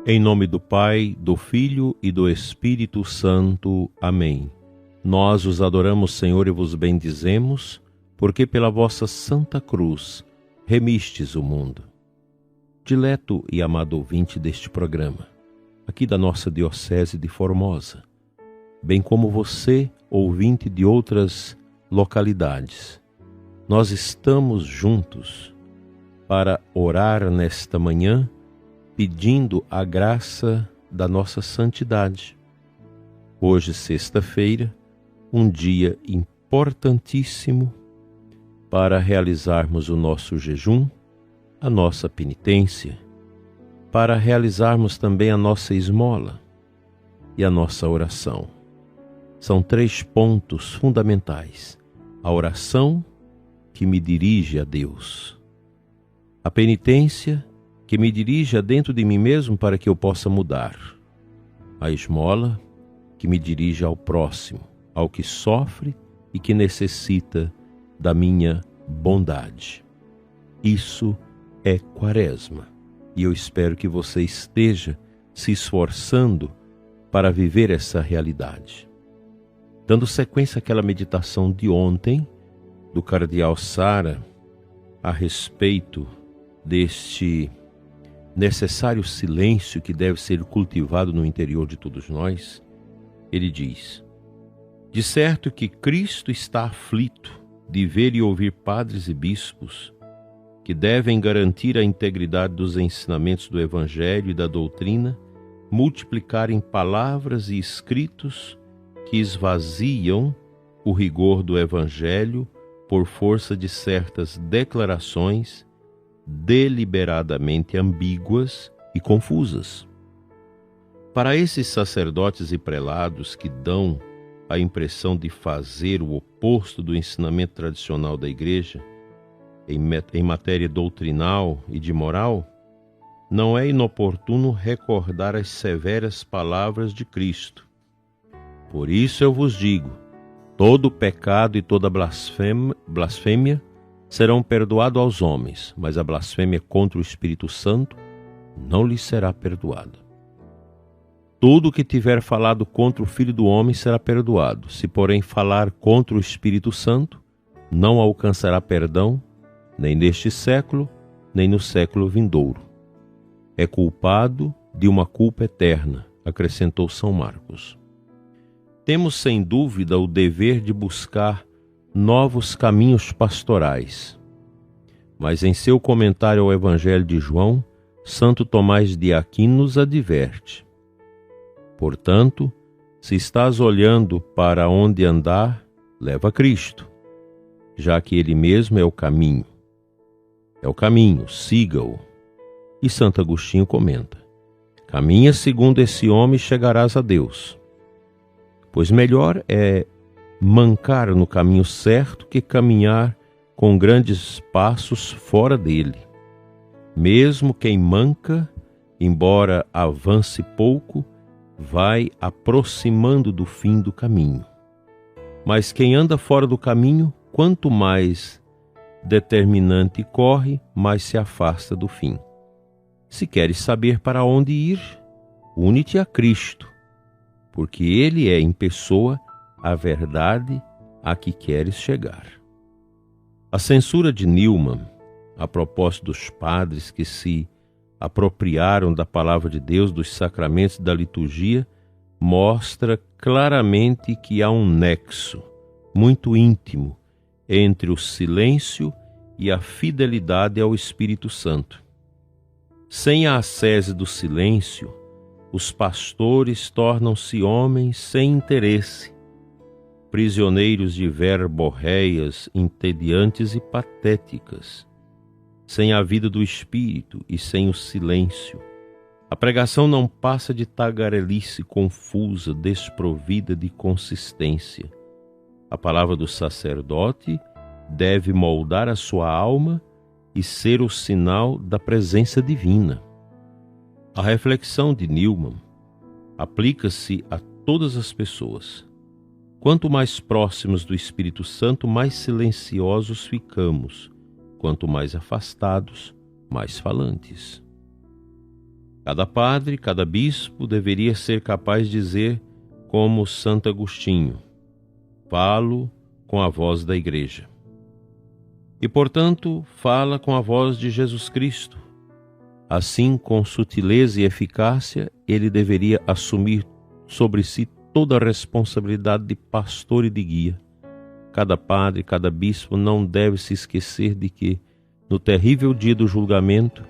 Em nome do Pai, do Filho e do Espírito Santo. Amém. Nós os adoramos, Senhor, e vos bendizemos, porque pela vossa Santa Cruz remistes o mundo. Dileto e amado ouvinte deste programa, aqui da nossa Diocese de Formosa, bem como você, ouvinte de outras localidades, nós estamos juntos para orar nesta manhã, pedindo a graça da nossa santidade. Hoje, sexta-feira, um dia importantíssimo para realizarmos o nosso jejum, a nossa penitência, para realizarmos também a nossa esmola e a nossa oração. São 3 pontos fundamentais: a oração, que me dirige a Deus; a penitência, que me dirija dentro de mim mesmo para que eu possa mudar; a esmola, que me dirige ao próximo, ao que sofre e que necessita da minha bondade. Isso é Quaresma, e eu espero que você esteja se esforçando para viver essa realidade. Dando sequência àquela meditação de ontem, do cardeal Sara, a respeito deste necessário silêncio que deve ser cultivado no interior de todos nós, ele diz: de certo que Cristo está aflito de ver e ouvir padres e bispos que devem garantir a integridade dos ensinamentos do Evangelho e da doutrina, multiplicarem palavras e escritos que esvaziam o rigor do Evangelho por força de certas declarações deliberadamente ambíguas e confusas. Para esses sacerdotes e prelados que dão a impressão de fazer o oposto do ensinamento tradicional da Igreja, em matéria doutrinal e de moral, não é inoportuno recordar as severas palavras de Cristo. Por isso eu vos digo, todo pecado e toda blasfêmia serão perdoados aos homens, mas a blasfêmia contra o Espírito Santo não lhes será perdoada. Tudo o que tiver falado contra o Filho do Homem será perdoado. Se, porém, falar contra o Espírito Santo, não alcançará perdão, nem neste século, nem no século vindouro. É culpado de uma culpa eterna, acrescentou São Marcos. Temos, sem dúvida, o dever de buscar novos caminhos pastorais. Mas em seu comentário ao Evangelho de João, Santo Tomás de Aquino nos adverte: portanto, se estás olhando para onde andar, leva Cristo, já que Ele mesmo é o caminho. É o caminho, siga-o. E Santo Agostinho comenta: caminha segundo esse homem e chegarás a Deus. Pois melhor é mancar no caminho certo que caminhar com grandes passos fora dele. Mesmo quem manca, embora avance pouco, vai aproximando do fim do caminho. Mas quem anda fora do caminho, quanto mais determinante corre, mais se afasta do fim. Se queres saber para onde ir, une-te a Cristo, porque Ele é em pessoa a verdade a que queres chegar. A censura de Newman, a propósito dos padres que se apropriaram da palavra de Deus, dos sacramentos da liturgia, mostra claramente que há um nexo muito íntimo entre o silêncio e a fidelidade ao Espírito Santo. Sem a ascese do silêncio, os pastores tornam-se homens sem interesse, prisioneiros de verborreias entediantes e patéticas. Sem a vida do Espírito e sem o silêncio, a pregação não passa de tagarelice confusa, desprovida de consistência. A palavra do sacerdote deve moldar a sua alma e ser o sinal da presença divina. A reflexão de Newman aplica-se a todas as pessoas. Quanto mais próximos do Espírito Santo, mais silenciosos ficamos. Quanto mais afastados, mais falantes. Cada padre, cada bispo deveria ser capaz de dizer, como Santo Agostinho: falo com a voz da Igreja. E, portanto, fala com a voz de Jesus Cristo. Assim, com sutileza e eficácia, ele deveria assumir sobre si toda a responsabilidade de pastor e de guia. Cada padre, cada bispo não deve se esquecer de que, no terrível dia do julgamento,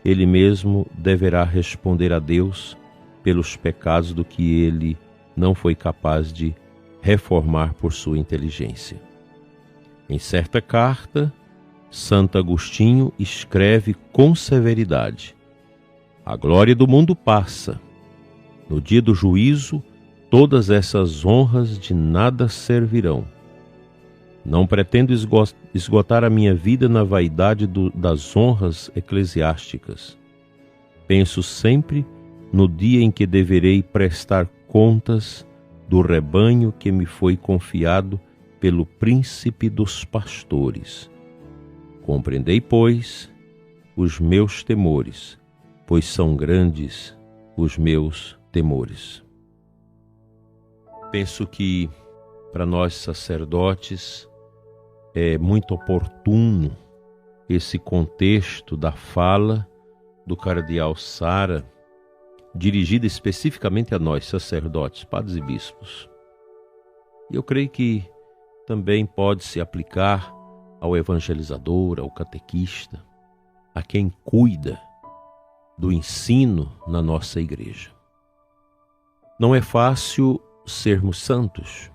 ele mesmo deverá responder a Deus pelos pecados do que ele não foi capaz de reformar por sua inteligência. Em certa carta, Santo Agostinho escreve com severidade: a glória do mundo passa. No dia do juízo, todas essas honras de nada servirão. Não pretendo esgotar a minha vida na vaidade das honras eclesiásticas. Penso sempre no dia em que deverei prestar contas do rebanho que me foi confiado pelo príncipe dos pastores. Compreendei, pois, os meus temores, pois são grandes os meus temores. Penso que, para nós sacerdotes, é muito oportuno esse contexto da fala do cardeal Sara, dirigida especificamente a nós, sacerdotes, padres e bispos. E eu creio que também pode se aplicar ao evangelizador, ao catequista, a quem cuida do ensino na nossa igreja. Não é fácil sermos santos,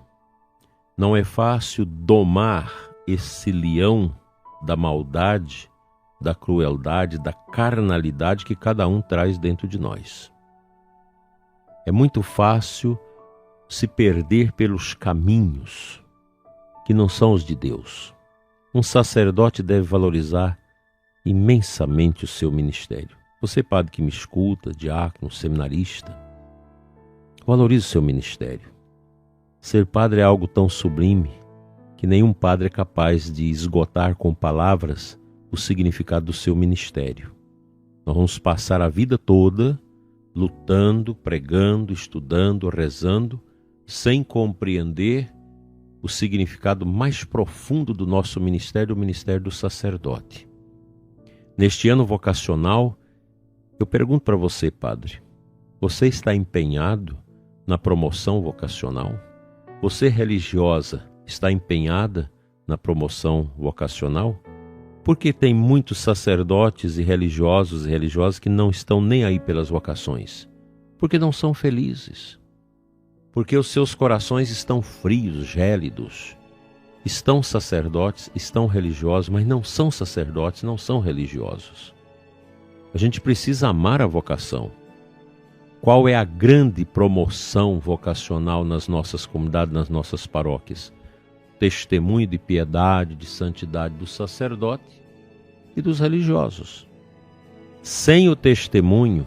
não é fácil domar esse leão da maldade, da crueldade, da carnalidade que cada um traz dentro de nós. É muito fácil se perder pelos caminhos que não são os de Deus. Um sacerdote deve valorizar imensamente o seu ministério. Você, padre que me escuta, diácono, seminarista, valorize o seu ministério. Ser padre é algo tão sublime que nenhum padre é capaz de esgotar com palavras o significado do seu ministério. Nós vamos passar a vida toda lutando, pregando, estudando, rezando, sem compreender o significado mais profundo do nosso ministério, o ministério do sacerdote. Neste ano vocacional, eu pergunto para você, padre, você está empenhado na promoção vocacional? Você, religiosa, está empenhada na promoção vocacional? Porque tem muitos sacerdotes e religiosas que não estão nem aí pelas vocações, porque não são felizes, porque os seus corações estão frios, gélidos. Estão sacerdotes, estão religiosos, mas não são sacerdotes, não são religiosos. A gente precisa amar a vocação. Qual é a grande promoção vocacional nas nossas comunidades, nas nossas paróquias? Testemunho de piedade, de santidade do sacerdote e dos religiosos. Sem o testemunho,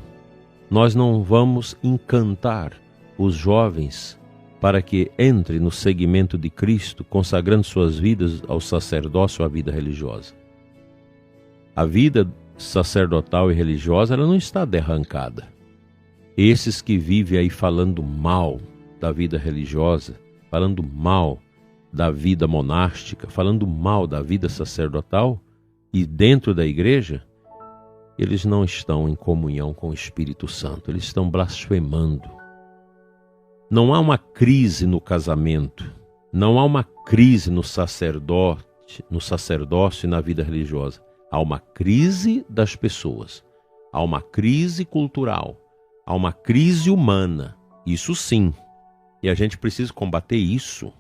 nós não vamos encantar os jovens para que entrem no seguimento de Cristo, consagrando suas vidas ao sacerdócio, à vida religiosa. A vida sacerdotal e religiosa, ela não está derrancada. Esses que vivem aí falando mal da vida religiosa, falando mal da vida monástica, falando mal da vida sacerdotal e dentro da igreja, eles não estão em comunhão com o Espírito Santo, eles estão blasfemando. Não há uma crise no casamento, não há uma crise no sacerdócio e na vida religiosa. Há uma crise das pessoas, há uma crise cultural, há uma crise humana, isso sim, e a gente precisa combater isso.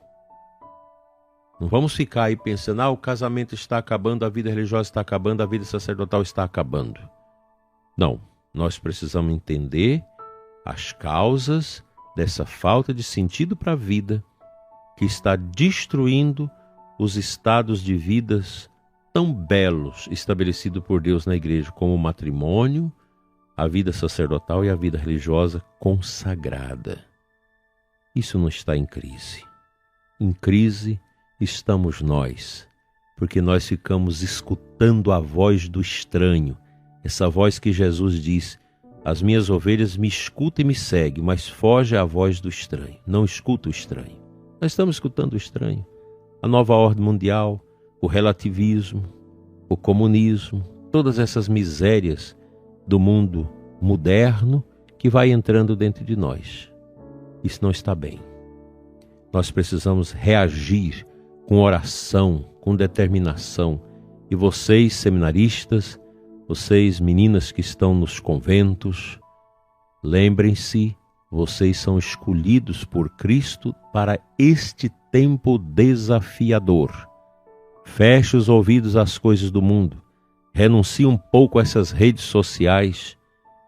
Não vamos ficar aí pensando, o casamento está acabando, a vida religiosa está acabando, a vida sacerdotal está acabando. Não, nós precisamos entender as causas dessa falta de sentido para a vida que está destruindo os estados de vidas tão belos estabelecidos por Deus na igreja, como o matrimônio, a vida sacerdotal e a vida religiosa consagrada. Isso não está em crise. Em crise estamos nós, porque nós ficamos escutando a voz do estranho, essa voz que Jesus diz: As minhas ovelhas me escutam e me seguem, mas foge à voz do estranho. Não escuta o estranho. Nós estamos escutando o estranho. A nova ordem mundial, o relativismo, o comunismo, todas essas misérias do mundo moderno que vai entrando dentro de nós. Isso não está bem. Nós precisamos reagir com oração, com determinação. E vocês, seminaristas, vocês, meninas que estão nos conventos, lembrem-se, vocês são escolhidos por Cristo para este tempo desafiador. Feche os ouvidos às coisas do mundo, renuncie um pouco a essas redes sociais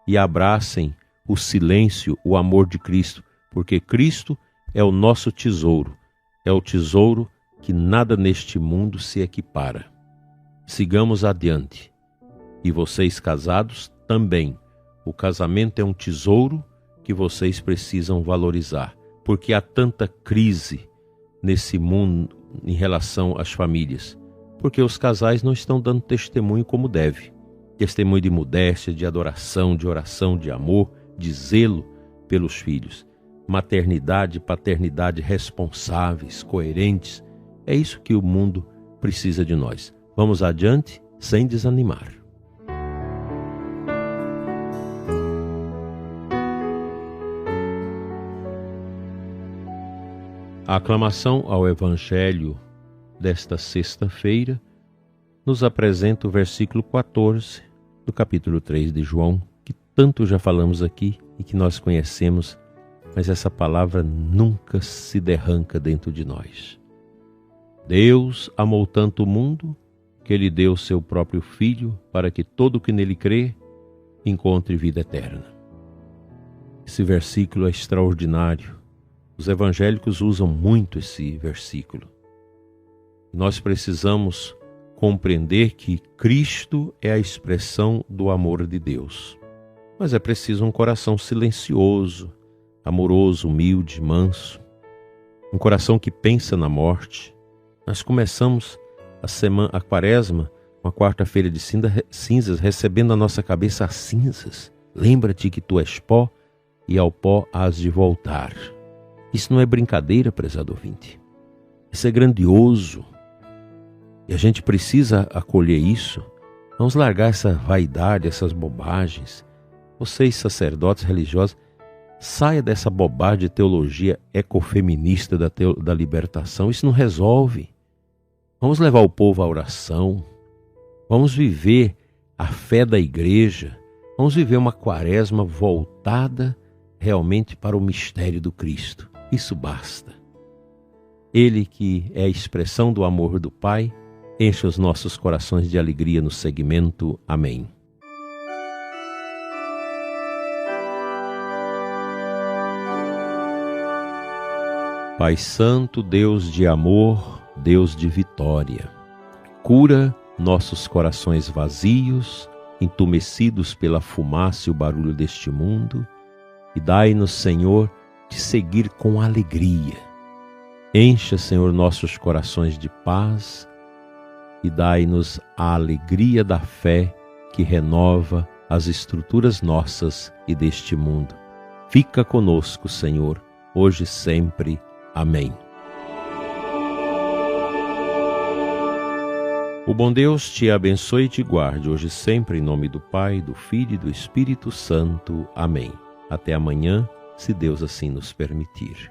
e abracem o silêncio, o amor de Cristo, porque Cristo é o nosso tesouro, é o tesouro que nada neste mundo se equipara. Sigamos adiante. E vocês casados também. O casamento é um tesouro que vocês precisam valorizar, porque há tanta crise nesse mundo em relação às famílias, porque os casais não estão dando testemunho como deve. Testemunho de modéstia, de adoração, de oração, de amor, de zelo pelos filhos. Maternidade e paternidade responsáveis, coerentes. É isso que o mundo precisa de nós. Vamos adiante sem desanimar. A aclamação ao Evangelho desta sexta-feira nos apresenta o versículo 14 do capítulo 3 de João, que tanto já falamos aqui e que nós conhecemos, mas essa palavra nunca se derranca dentro de nós. Deus amou tanto o mundo que Ele deu seu próprio Filho para que todo o que nele crê encontre vida eterna. Esse versículo é extraordinário. Os evangélicos usam muito esse versículo. Nós precisamos compreender que Cristo é a expressão do amor de Deus. Mas é preciso um coração silencioso, amoroso, humilde, manso. Um coração que pensa na morte. Nós começamos a quaresma, uma quarta-feira de cinzas, recebendo na nossa cabeça as cinzas. Lembra-te que tu és pó e ao pó hás de voltar. Isso não é brincadeira, prezado ouvinte. Isso é grandioso. E a gente precisa acolher isso. Vamos largar essa vaidade, essas bobagens. Vocês, sacerdotes religiosos, saia dessa bobagem de teologia ecofeminista da libertação. Isso não resolve. Vamos levar o povo à oração. Vamos viver a fé da igreja. Vamos viver uma quaresma voltada realmente para o mistério do Cristo. Isso basta. Ele, que é a expressão do amor do Pai, enche os nossos corações de alegria no seguimento. Amém. Pai Santo, Deus de amor, Deus de vitória, cura nossos corações vazios, entumecidos pela fumaça e o barulho deste mundo, e dai-nos, Senhor, de seguir com alegria. Encha, Senhor, nossos corações de paz e dai-nos a alegria da fé que renova as estruturas nossas e deste mundo. Fica conosco, Senhor, hoje e sempre. Amém. O bom Deus te abençoe e te guarde hoje e sempre, em nome do Pai, do Filho e do Espírito Santo. Amém. Até amanhã, se Deus assim nos permitir.